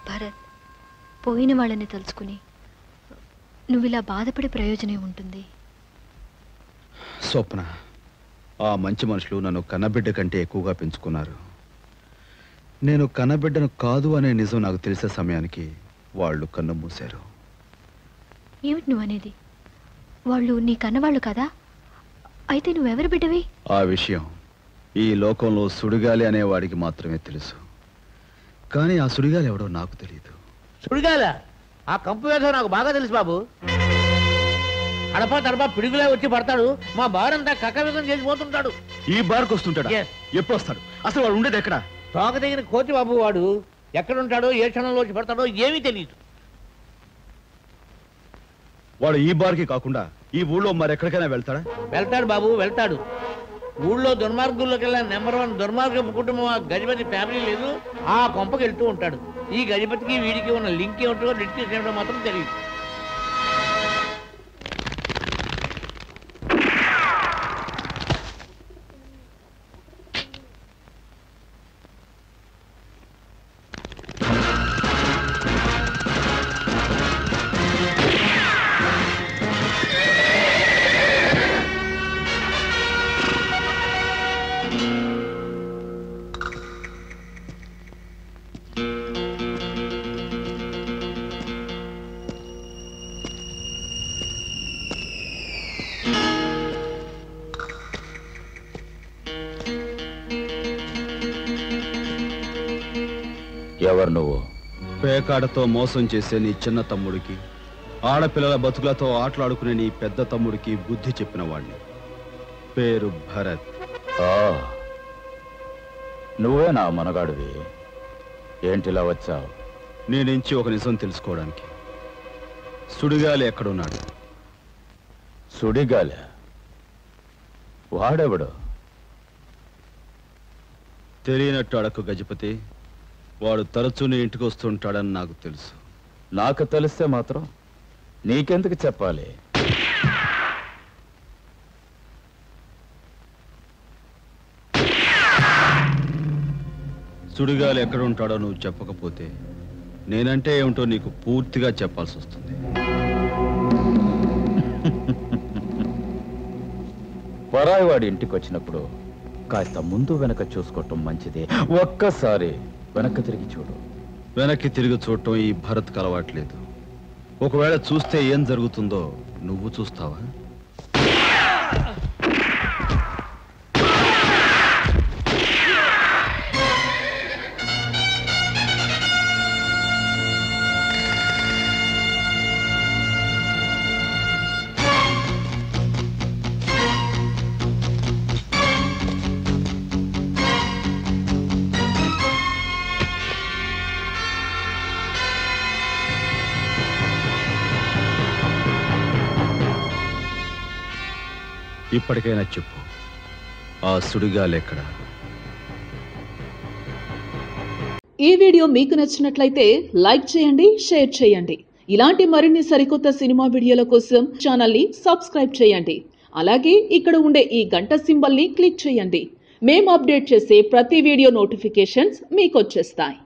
భరత్, పోయిన వాళ్ళని తలుచుకుని నువ్వు ఇలా బాధపడే ప్రయోజనం ఉంటుంది. స్వప్న, ఆ మంచి మనుషులు నన్ను కన్నబిడ్డ కంటే ఎక్కువగా పెంచుకున్నారు. నేను కన్నబిడ్డను కాదు అనే నిజం నాకు తెలిసే సమయానికి వాళ్ళు కన్ను మూశారు. ఏమిటి నువ్వు అనేది? వాళ్ళు నీ కన్నవాళ్ళు కదా? అయితే నువ్వెవరి బిడ్డవి? ఆ విషయం ఈ లోకంలో సుడిగాలి అనేవాడికి మాత్రమే తెలుసు. కానీ ఆ సుడిగాలి ఎవడో నాకు తెలియదు. సుడిగాల? ఆ కంపు వేధం నాకు బాగా తెలుసు బాబు. అడపా తడపా పిడుగులే వచ్చి పడతాడు. మా బారంతా కక్కవిధం చేసిపోతుంటాడు. ఈ బార్కు వస్తుంటాడు? ఎప్పుడు వస్తాడు? అసలు వాడు ఉండేది ఎక్కడ? తోక తెగిన కోతి బాబు. వాడు ఎక్కడుంటాడో ఏ క్షణంలో వచ్చి పడతాడో ఏమీ తెలియదు. వాడు ఈ బార్కి కాకుండా ఈ ఊళ్ళో మరెక్కడికైనా వెళ్తాడా? వెళ్తాడు బాబు, వెళ్తాడు. ఊళ్ళో దుర్మార్గుల్లోకెల్లా నెంబర్ 1 దుర్మార్గపు కుటుంబం ఆ గజపతి ఫ్యామిలీ లేదు. ఆ కొంపకి వెళ్తూ ఉంటాడు. ఈ గజపతికి వీడికి ఉన్న లింక్ ఏమిటో డిస్కస్ ఏమిటో మాత్రం తెలియదు. ఎవరు నువ్వు? పేకాడతో మోసం చేసే నీ చిన్న తమ్ముడికి, ఆడపిల్లల బతుకులతో ఆటలాడుకునే నీ పెద్ద తమ్ముడికి బుద్ధి చెప్పిన వాడిని. పేరు భరత్. నువ్వే నా మనగాడివి. ఏంటిలా వచ్చావు? నీ నుంచి ఒక నిజం తెలుసుకోవడానికి. సుడిగాలి ఎక్కడున్నాడు? సుడిగాలి? వాడెవడు? తెలియనట్టు అడకు గజపతి. వాడు తరచూ నీ ఇంటికి వస్తుంటాడని నాకు తెలుసు. నాకు తెలిస్తే మాత్రం నీకెందుకు చెప్పాలి? సుడిగాలి ఎక్కడ ఉంటాడో నువ్వు చెప్పకపోతే నేనంటే ఏమిటో నీకు పూర్తిగా చెప్పాల్సి వస్తుంది. పరాయివాడి ఇంటికి వచ్చినప్పుడు కాస్త ముందు వెనక చూసుకోవటం మంచిది. ఒక్కసారి వెనక్కి తిరిగి చూడు. వెనక్కి తిరిగి చూడటం ఈ భరత్కి అలవాట్లేదు. ఒకవేళ చూస్తే ఏం జరుగుతుందో నువ్వు చూస్తావా? ఇప్పటికైనా చెప్పు, ఆ సుడిగాలి ఎక్కడ? ఈ వీడియో మీకు నచ్చినట్లయితే లైక్ చేయండి, షేర్ చేయండి. ఇలాంటి మరిన్ని సరికొత్త సినిమా వీడియోల కోసం ఛానల్ని సబ్స్క్రైబ్ చేయండి. అలాగే ఇక్కడ ఉండే ఈ గంట సింబల్ని క్లిక్ చేయండి. మేము అప్డేట్ చేసే ప్రతి వీడియో నోటిఫికేషన్స్ మీకు వచ్చేస్తాయి.